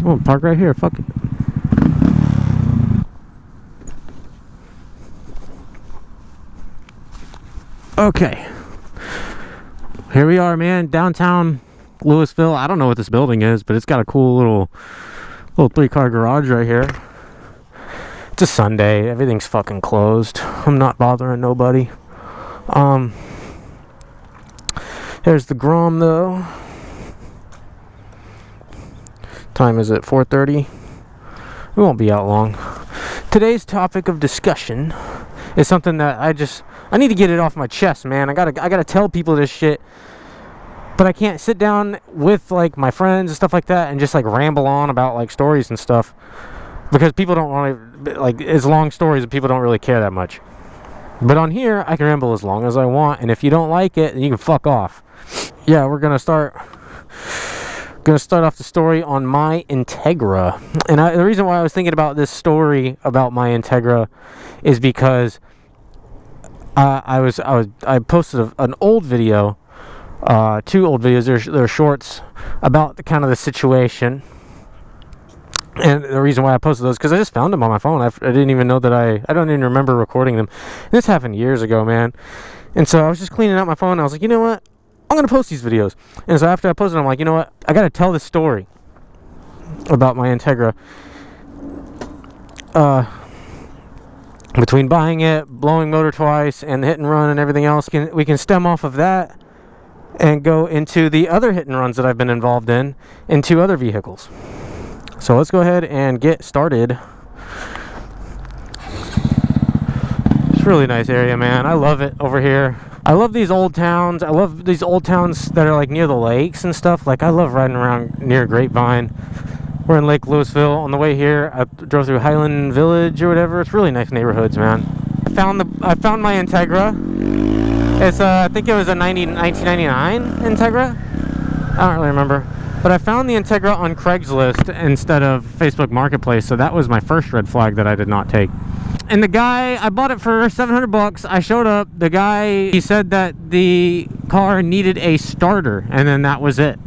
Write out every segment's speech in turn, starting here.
We'll park right here. Fuck it. Okay. Here we are, man. Downtown Louisville. I don't know what this building is, but it's got a cool little 3-car garage right here. It's a Sunday. Everything's fucking closed. I'm not bothering nobody. There's the Grom though. Time is it 4:30? We won't be out long. Today's topic of discussion is something that I need to get it off my chest, man. I gotta tell people this shit. But I can't sit down with like my friends and stuff like that and just like ramble on about like stories and stuff, because people don't want to, like, it's long stories and people don't really care that much. But on here I can ramble as long as I want, and if you don't like it, then you can fuck off. Yeah, we're gonna start off the story on my Integra. And the reason why I was thinking about this story about my Integra is because I posted an old video, 2 old videos. They're shorts about the situation. And the reason why I posted those, because I just found them on my phone. I didn't even know that I don't even remember recording them. This happened years ago, man. And so I was just cleaning out my phone and I was like, you know what? I'm going to post these videos. And so after I posted them, I'm like, you know what? I got to tell this story about my Integra. Between buying it, blowing motor twice, and the hit and run and everything else, we can stem off of that and go into the other hit and runs that I've been involved in 2 other vehicles. So let's go ahead and get started. It's a really nice area, man. I love it over here. I love these old towns. I love these old towns that are like near the lakes and stuff. Like, I love riding around near Grapevine. We're in Lake Louisville. On the way here, I drove through Highland Village or whatever. It's really nice neighborhoods, man. I found my Integra. It's I think it was a 1999 Integra. I don't really remember. But I found the Integra on Craigslist instead of Facebook Marketplace, so that was my first red flag that I did not take. And the guy, I bought it for $700. I showed up. The guy, he said that the car needed a starter, and then that was it.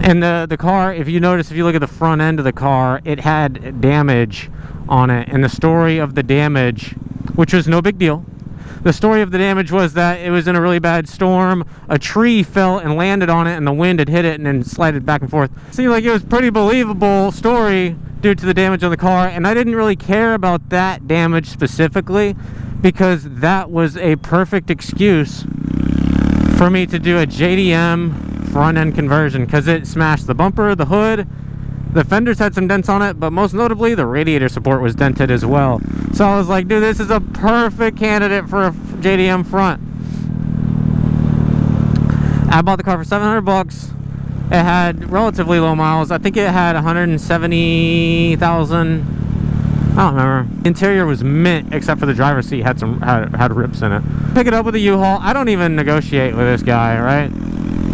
And the car, if you notice, if you look at the front end of the car, it had damage on it. And the story of the damage, which was no big deal, the story of the damage was that it was in a really bad storm. A tree fell and landed on it, and the wind had hit it and then slided back and forth. Seemed like it was a pretty believable story due to the damage on the car. And I didn't really care about that damage specifically, because that was a perfect excuse for me to do a JDM front end conversion, because it smashed the bumper, the hood, the fenders had some dents on it, but most notably the radiator support was dented as well. So I was like, dude, this is a perfect candidate for a JDM front. I bought the car for $700. It had relatively low miles. I think it had 170,000. I don't remember. The interior was mint, except for the driver's seat had rips in it. Pick it up with a U-Haul. I don't even negotiate with this guy, right?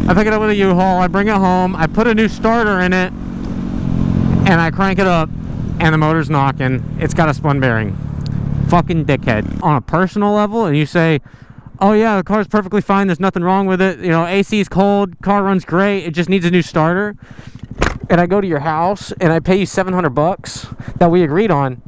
I pick it up with a U-Haul. I bring it home. I put a new starter in it, and I crank it up, and the motor's knocking. It's got a spun bearing. Fucking dickhead. On a personal level, and you say, oh yeah, the car's perfectly fine, there's nothing wrong with it, you know, AC's cold, car runs great, it just needs a new starter. And I go to your house and I pay you $700 that we agreed on,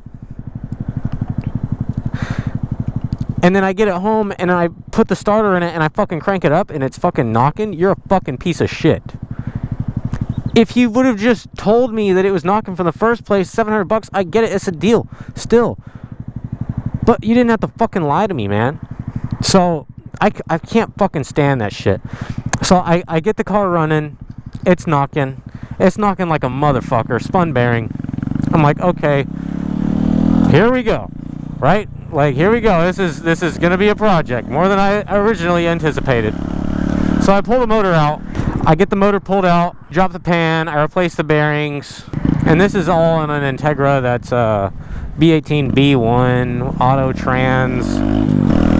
and then I get it home and I put the starter in it and I fucking crank it up and it's fucking knocking. You're a fucking piece of shit. If you would have just told me that it was knocking from the first place, $700, I get it, it's a deal still, but you didn't have to fucking lie to me, man. So I can't fucking stand that shit. So I get the car running. It's knocking like a motherfucker. Spun bearing. I'm like, okay, here we go, right? Like, here we go. This is gonna be a project, more than I originally anticipated. So I pull the motor out. I get the motor pulled out, drop the pan, I replace the bearings, and this is all on an Integra that's B18 B1 auto trans.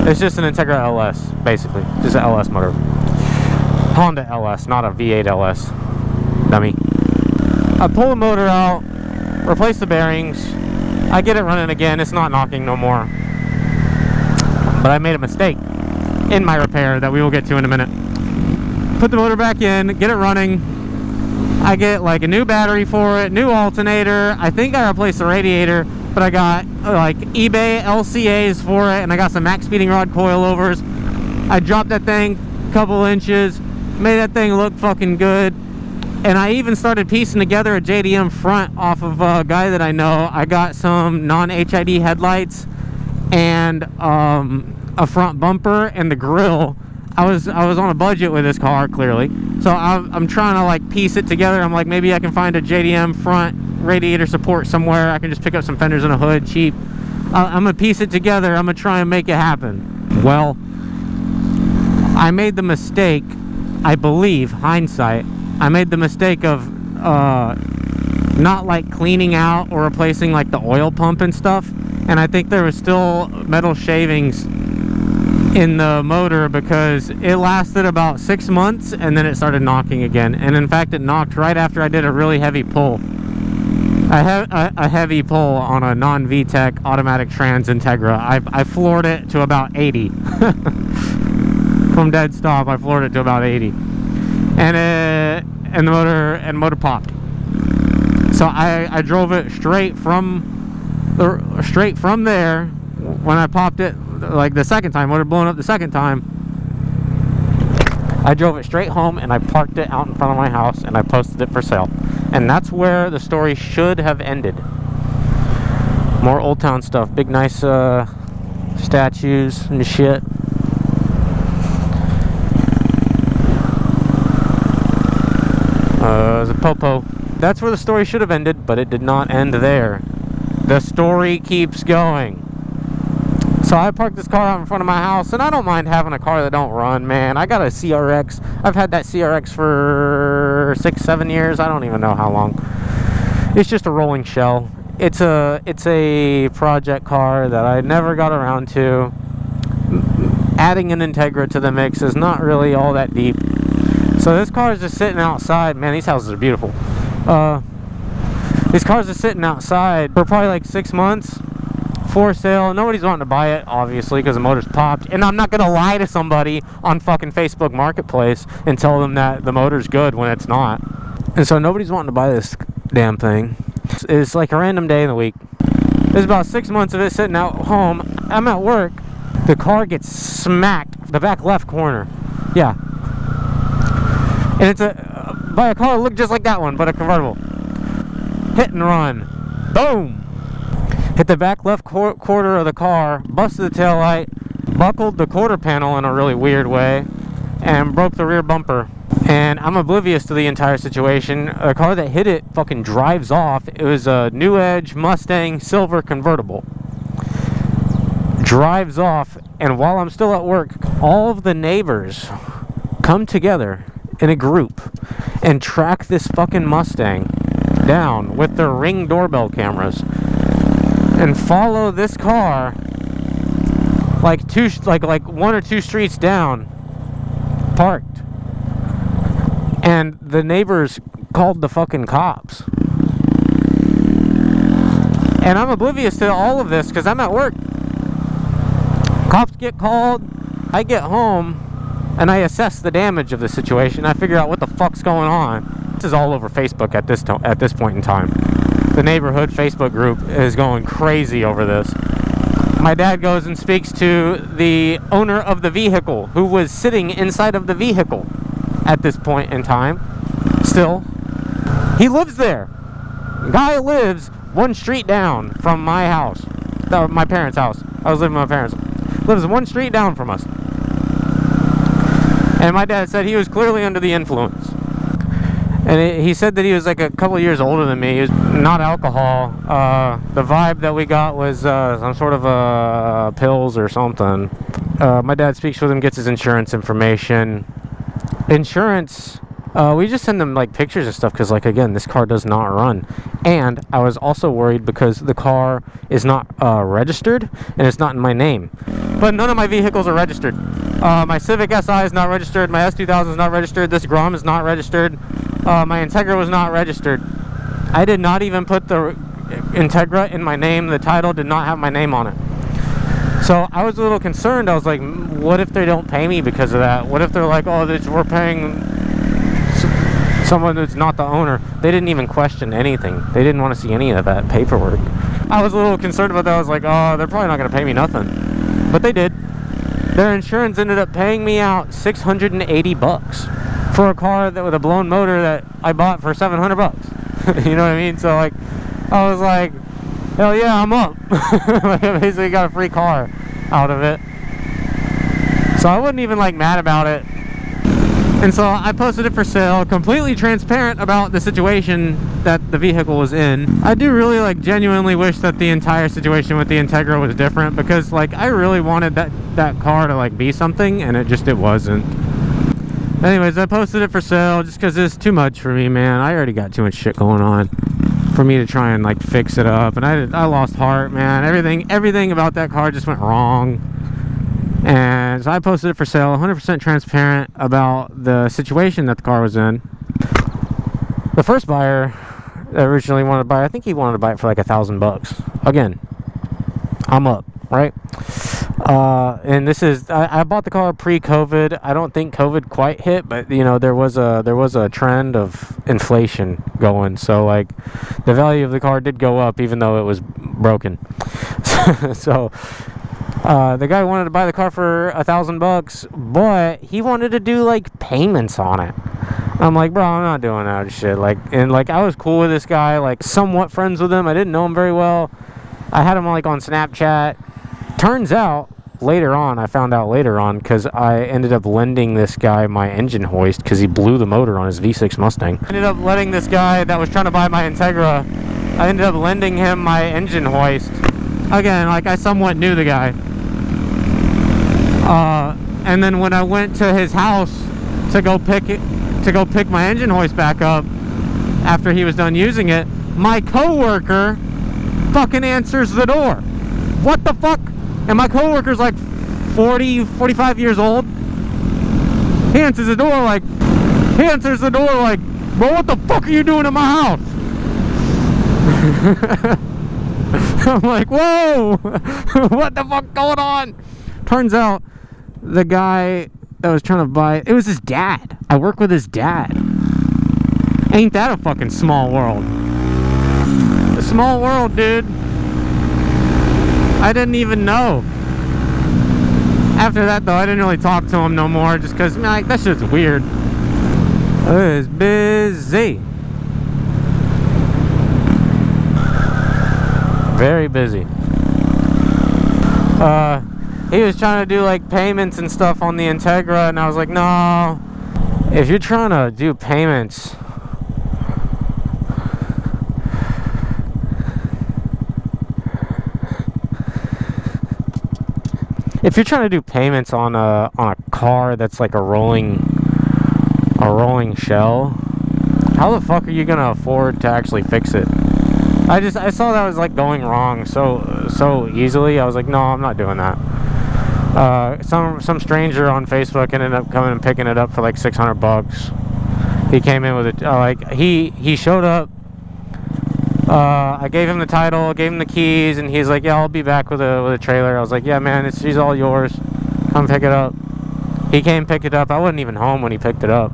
It's just an Integra LS, basically. Just an LS motor. Honda LS, not a V8 LS. Dummy. I pull the motor out, replace the bearings. I get it running again. It's not knocking no more. But I made a mistake in my repair that we will get to in a minute. Put the motor back in, get it running. I get like a new battery for it, new alternator. I think I replaced the radiator, but I got like eBay LCAs for it, and I got some max speeding rod coilovers. I dropped that thing a couple inches, made that thing look fucking good. And I even started piecing together a JDM front off of a guy that I know. I got some non-HID headlights and a front bumper and the grill. I was on a budget with this car, clearly, so I'm trying to like piece it together. I'm like, maybe I can find a JDM front radiator support somewhere. I can just pick up some fenders and a hood cheap. I'm gonna piece it together. I'm gonna try and make it happen. Well, I made the mistake, I believe, hindsight, I made the mistake of not like cleaning out or replacing like the oil pump and stuff, and I think there was still metal shavings in the motor because it lasted about 6 months and then it started knocking again. And in fact, it knocked right after I did a really heavy pull. A heavy pull on a non-VTEC automatic trans Integra. I floored it to about 80. From dead stop, I floored it to about 80. And the motor popped. So I drove it straight from there. When I popped it, like the second time, motor blown up the second time, I drove it straight home and I parked it out in front of my house and I posted it for sale. And that's where the story should have ended. More Old Town stuff, big nice statues and shit. There's a popo. That's where the story should have ended, but it did not end there. The story keeps going. So I parked this car out in front of my house, and I don't mind having a car that don't run, man. I got a CRX. I've had that CRX for 6-7 years. I don't even know how long. It's just a rolling shell. It's a project car that I never got around to. Adding an Integra to the mix is not really all that deep. So this car is just sitting outside. Man, these houses are beautiful. These cars are sitting outside for probably like 6 months. For sale. Nobody's wanting to buy it, obviously, because the motor's popped. And I'm not gonna lie to somebody on fucking Facebook Marketplace and tell them that the motor's good when it's not. And so nobody's wanting to buy this damn thing. It's like a random day in the week. There's about 6 months of it sitting out home. I'm at work. The car gets smacked the back left corner. Yeah. And it's by a car that looked just like that one, but a convertible. Hit and run. Boom! Hit the back left quarter of the car, busted the taillight, buckled the quarter panel in a really weird way, and broke the rear bumper. And I'm oblivious to the entire situation. A car that hit it fucking drives off. It was a New Edge Mustang silver convertible. Drives off, and while I'm still at work, all of the neighbors come together in a group and track this fucking Mustang down with their Ring doorbell cameras and follow this car like one or two streets down, parked. And the neighbors called the fucking cops. And I'm oblivious to all of this because I'm at work. Cops get called, I get home, and I assess the damage of the situation. I figure out what the fuck's going on. This is all over Facebook at this point in time. The neighborhood Facebook group is going crazy over this. My dad goes and speaks to the owner of the vehicle, who was sitting inside of the vehicle at this point in time. Still, he lives there. The guy lives one street down from my house, my parents' house. I was living with my parents. Lives one street down from us. And my dad said he was clearly under the influence. And he said that he was like a couple years older than me. He was not alcohol. The vibe that we got was some sort of pills or something. My dad speaks with him, gets his insurance information. Insurance, we just send them like pictures and stuff because, like, again, this car does not run. And I was also worried because the car is not registered and it's not in my name. But none of my vehicles are registered. My Civic Si is not registered. My S2000 is not registered. This Grom is not registered. My Integra was not registered. I did not even put the Integra in my name. The title did not have my name on it. So I was a little concerned. I was like, what if they don't pay me because of that? What if they're like, oh, we're paying someone who's not the owner. They didn't even question anything. They didn't want to see any of that paperwork. I was a little concerned about that. I was like, oh, they're probably not going to pay me nothing. But they did. Their insurance ended up paying me out $680 for a car that with a blown motor that I bought for $700. You know what I mean? So like, I was like, hell yeah, I'm up. Like, I basically got a free car out of it. So I wasn't even like mad about it. And so I posted it for sale, completely transparent about the situation that the vehicle was in. I do really like genuinely wish that the entire situation with the Integra was different, because like I really wanted that car to like be something, and it wasn't. Anyways, I posted it for sale just because it's too much for me, man. I already got too much shit going on for me to try and like fix it up, and I lost heart, man. Everything about that car just went wrong. And so I posted it for sale, 100% transparent about the situation that the car was in. The first buyer that originally wanted to buy, I think he wanted to buy it for like $1,000. Again, I'm up, right? And this is, I bought the car pre-COVID. I don't think COVID quite hit, but you know, there was a trend of inflation going. So like the value of the car did go up even though it was broken. So the guy wanted to buy the car for $1,000, but he wanted to do like payments on it. I'm like, bro, I'm not doing that shit. Like, and like I was cool with this guy, like somewhat friends with him. I didn't know him very well. I had him like on Snapchat. Turns out later on, I found out later on, because I ended up lending this guy my engine hoist because he blew the motor on his V6 Mustang. I ended up letting this guy that was trying to buy my Integra, I ended up lending him my engine hoist. Again, like I somewhat knew the guy. And then when I went to his house to go pick my engine hoist back up after he was done using it, my coworker fucking answers the door. What the fuck? And my coworker's like 45 years old. He answers the door like, bro, what the fuck are you doing in my house? I'm like, whoa, what the fuck going on? Turns out the guy that was trying to buy, it was his dad. I work with his dad. Ain't that a fucking small world? A small world, dude. I didn't even know. After that though, I didn't really talk to him no more, just because like that shit's weird. It's busy. Very busy. He was trying to do like payments and stuff on the Integra, and I was like, no, if you're trying to do payments, on a car that's like a rolling shell, how the fuck are you gonna afford to actually fix it? I saw that was like going wrong so easily. I was like, no, I'm not doing that. Some stranger on Facebook ended up coming and picking it up for like $600. He came in with it, like he showed up. I gave him the title, gave him the keys, and he's like, yeah, I'll be back with a trailer. I was like, yeah, man, she's all yours. Come pick it up. He came, pick it up. I wasn't even home when he picked it up.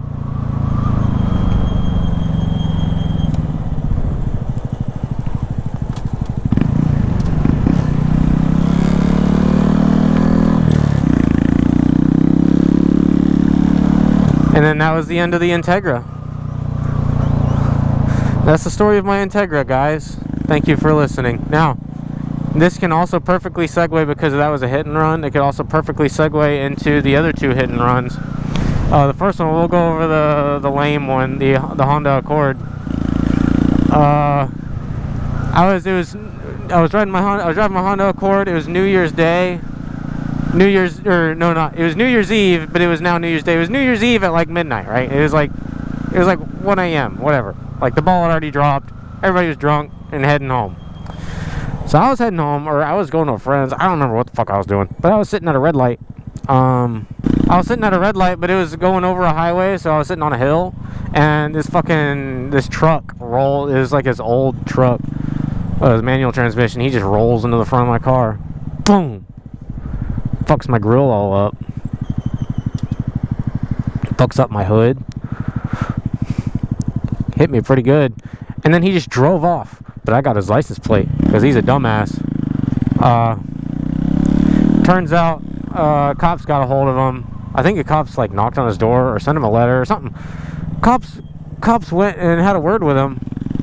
And then that was the end of the Integra. That's the story of my Integra, guys. Thank you for listening. Now, this can also perfectly segue, because that was a hit and run. It could also perfectly segue into the other two hit and runs. The first one, we'll go over the lame one, the Honda Accord. I was driving my Honda Accord. It was New Year's Day. It was New Year's Eve, but it was now New Year's Day. It was New Year's Eve at like midnight, right? It was like 1 a.m., whatever. Like the ball had already dropped. Everybody was drunk and heading home. So I was heading home, or I was going to a friend's. I don't remember what the fuck I was doing, but I was sitting at a red light. But it was going over a highway, so I was sitting on a hill, and this truck rolled. It was like this old truck, it was manual transmission. He just rolls into the front of my car. Boom. Fucks my grill all up. Fucks up my hood. hit me pretty good. And then he just drove off. But I got his license plate because he's a dumbass. Turns out cops got a hold of him. I think the cops like knocked on his door or sent him a letter or something. Cops went and had a word with him.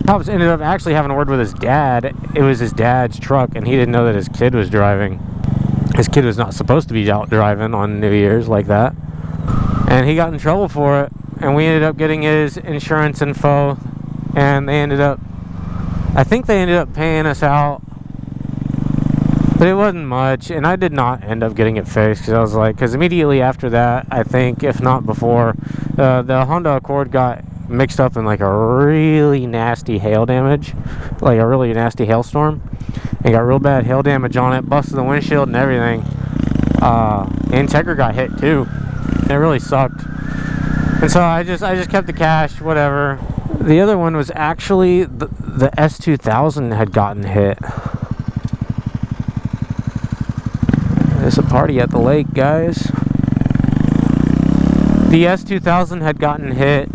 Cops ended up actually having a word with his dad. It was his dad's truck, and he didn't know that his kid was driving. His kid was not supposed to be out driving on New Year's like that. And he got in trouble for it. And we ended up getting his insurance info. And I think they ended up paying us out. But it wasn't much. And I did not end up getting it fixed. Because immediately after that, I think, if not before, the Honda Accord got mixed up in like a really nasty hail damage, like a really nasty hailstorm, and got real bad hail damage on it, busted the windshield and everything. Integra got hit too. It really sucked, and so I just kept the cash, whatever. The other one was actually the S2000 had gotten hit. There's a party at the lake, guys. The S2000 had gotten hit.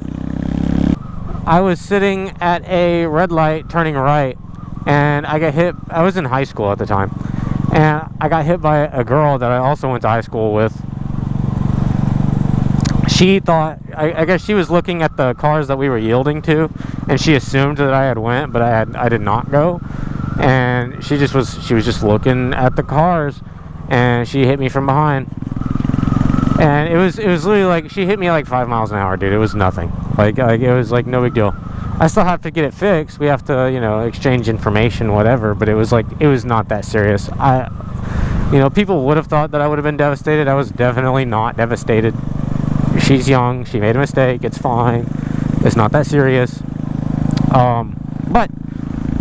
I was sitting at a red light turning right, and I got hit. I was in high school at the time, and I got hit by a girl that I also went to high school with. She thought, I guess she was looking at the cars that we were yielding to, and she assumed that I had went, but I did not go. And she was just looking at the cars, and she hit me from behind. And it was literally like, she hit me like 5 miles an hour, dude. It was nothing. Like it was like no big deal. I still have to get it fixed. We have to, you know, exchange information, whatever. But it was like, it was not that serious. You know, people would have thought that I would have been devastated. I was definitely not devastated. She's young. She made a mistake. It's fine. It's not that serious. But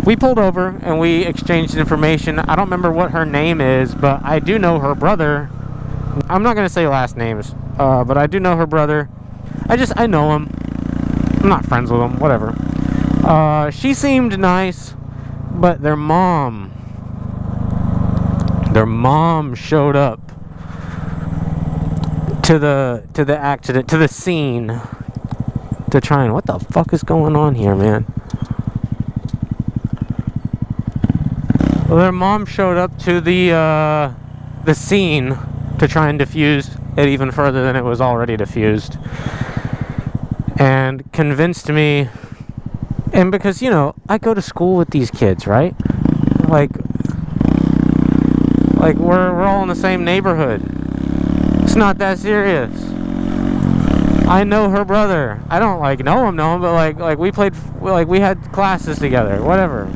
we pulled over and we exchanged information. I don't remember what her name is, but I do know her brother. I'm not going to say last names, but I do know her brother. I know him. I'm not friends with him, whatever. She seemed nice, but their mom showed up to the accident, to the scene, to try and, what the fuck is going on here, man? Well, their mom showed up to the scene to try and diffuse it even further than it was already diffused, and convinced me. And because, you know, I go to school with these kids, right? Like we're all in the same neighborhood. It's not that serious. I know her brother. I don't like know him, but like we played, like we had classes together, whatever.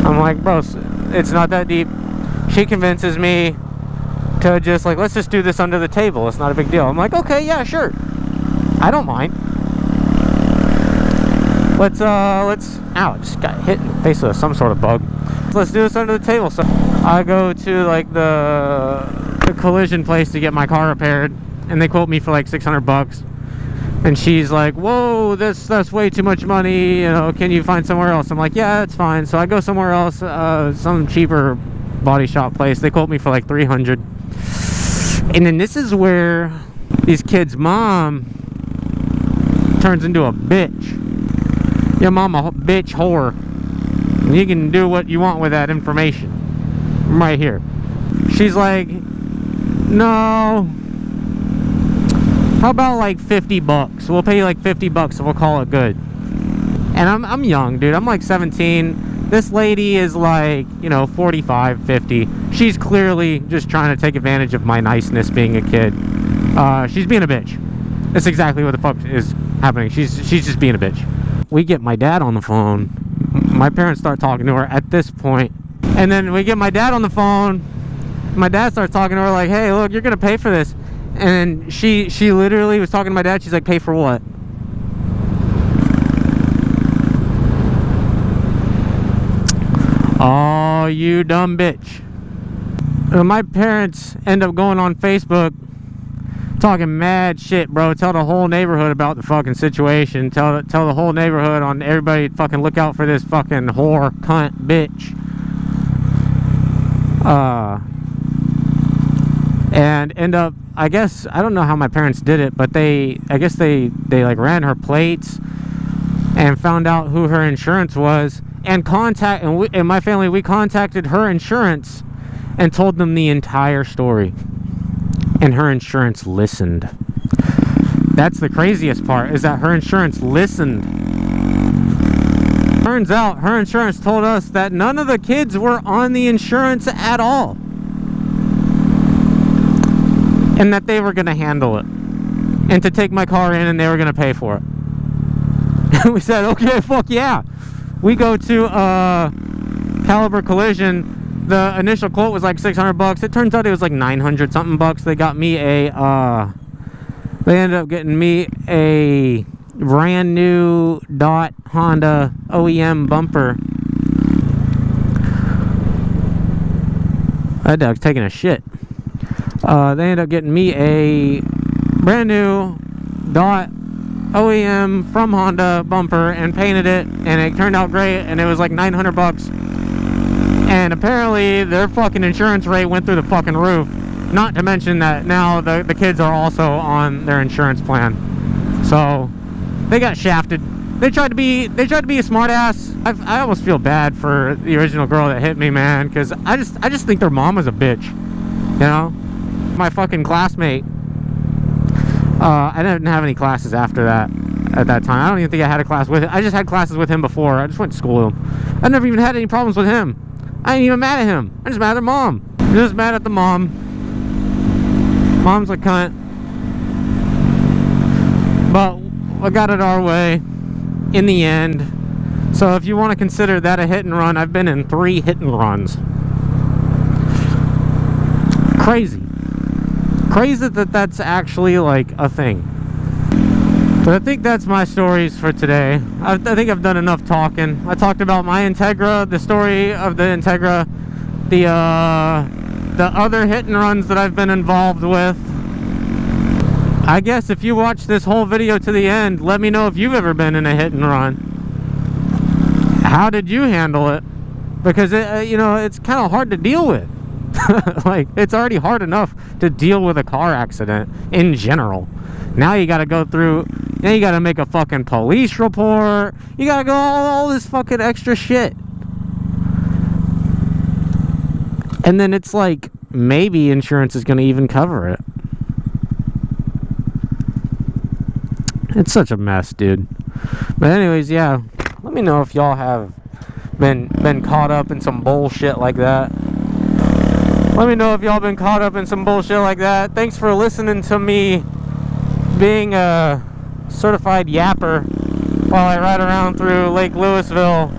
I'm like, bro, it's not that deep. She convinces me to just like, let's just do this under the table. It's not a big deal. I'm like, okay, yeah, sure. I don't mind. Let's ow, I just got hit in the face with some sort of bug. Let's do this under the table. So I go to like the collision place to get my car repaired, and they quote me for like $600. And she's like, whoa, that's way too much money, you know, can you find somewhere else? I'm like, yeah, it's fine. So I go somewhere else, some cheaper body shop place. They quote me for like $300. And then this is where these kids' mom turns into a bitch. Your mom a bitch whore. And you can do what you want with that information. I'm right here. She's like, no. How about like $50? We'll pay you like $50 and we'll call it good. And I'm young, dude. I'm like 17. This lady is like, you know, 45, 50. She's clearly just trying to take advantage of my niceness being a kid. She's being a bitch. That's exactly what the fuck is happening. She's just being a bitch. We get my dad on the phone. My parents start talking to her at this point. And then we get my dad on the phone. My dad starts talking to her like, hey, look, you're gonna pay for this. And she literally was talking to my dad. She's like, pay for what? Oh, you dumb bitch. My parents end up going on Facebook talking mad shit, bro. Tell the whole neighborhood about the fucking situation. Tell the whole neighborhood on everybody fucking look out for this fucking whore, cunt, bitch. And end up, I guess, I don't know how my parents did it, but I guess they like ran her plates, and found out who her insurance was, and my family, we contacted her insurance and told them the entire story, and her insurance listened. That's the craziest part, is that her insurance listened. Turns out her insurance told us that none of the kids were on the insurance at all, and that they were going to handle it, and to take my car in and they were going to pay for it. And we said, okay, fuck yeah. We go to Caliber Collision. The initial quote was like $600. It turns out it was like 900 something bucks. They got me they ended up getting me a brand new Dot Honda OEM bumper. That dog's taking a shit. They ended up getting me a brand new Dot OEM from Honda bumper and painted it, and it turned out great, and it was like 900 bucks. And apparently their fucking insurance rate went through the fucking roof. Not to mention that now the kids are also on their insurance plan. So they got shafted. They tried to be a smart ass. I almost feel bad for the original girl that hit me, man, because I just think their mom was a bitch. You know? My fucking classmate. I didn't have any classes after that at that time. I don't even think I had a class with him. I just had classes with him before. I just went to school with him. I never even had any problems with him. I ain't even mad at him. I'm just mad at their mom. I'm just mad at the mom. Mom's a cunt. But I got it our way in the end. So if you want to consider that a hit and run, I've been in 3 hit and runs. Crazy. Crazy that that's actually like a thing. But I think that's my stories for today. I think I've done enough talking. I talked about my Integra, the story of the Integra, the other hit and runs that I've been involved with. I guess if you watch this whole video to the end, let me know if you've ever been in a hit and run. How did you handle it? Because you know, it's kind of hard to deal with. Like, it's already hard enough to deal with a car accident in general. Now you gotta go through, now you gotta make a fucking police report. You gotta go all this fucking extra shit. And then it's like, maybe insurance is gonna even cover it. It's such a mess, dude. But anyways, yeah, let me know if y'all have been caught up in some bullshit like that. Let me know if y'all been caught up in some bullshit like that. Thanks for listening to me being a certified yapper while I ride around through Lake Louisville.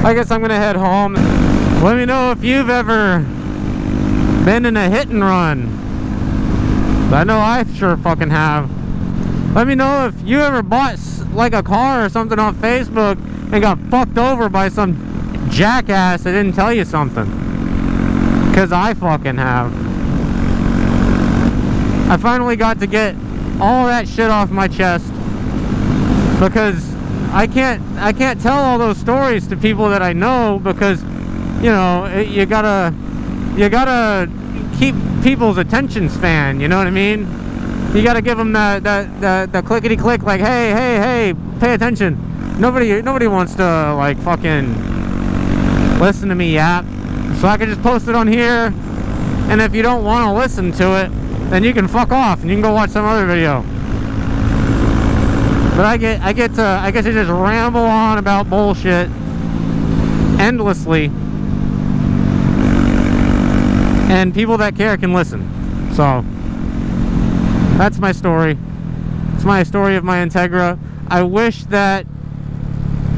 I guess I'm gonna head home. Let me know if you've ever been in a hit and run. I know I sure fucking have. Let me know if you ever bought like a car or something on Facebook and got fucked over by some jackass that didn't tell you something. Because I fucking have. I finally got to get all that shit off my chest, because I can't tell all those stories to people that I know, because you know, you gotta keep people's attention span, you know what I mean? You gotta give them the clickety click, like, hey, pay attention. Nobody wants to like fucking listen to me yap. So I can just post it on here, and if you don't want to listen to it, then you can fuck off and you can go watch some other video. But I get to just ramble on about bullshit endlessly, and people that care can listen. So that's my story. It's my story of my Integra. I wish that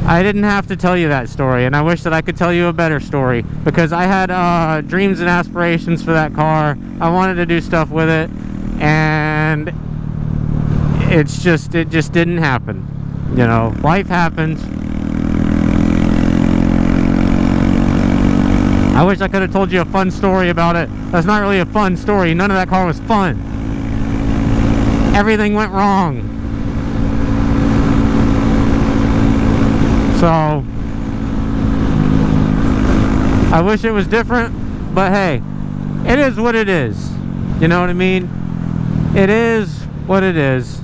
I didn't have to tell you that story, and I wish that I could tell you a better story, because I had dreams and aspirations for that car. I wanted to do stuff with it, and it just didn't happen. You know, life happens. I wish I could have told you a fun story about it. That's not really a fun story. None of that car was fun. Everything went wrong. So I wish it was different, but hey, it is what it is. You know what I mean? It is what it is.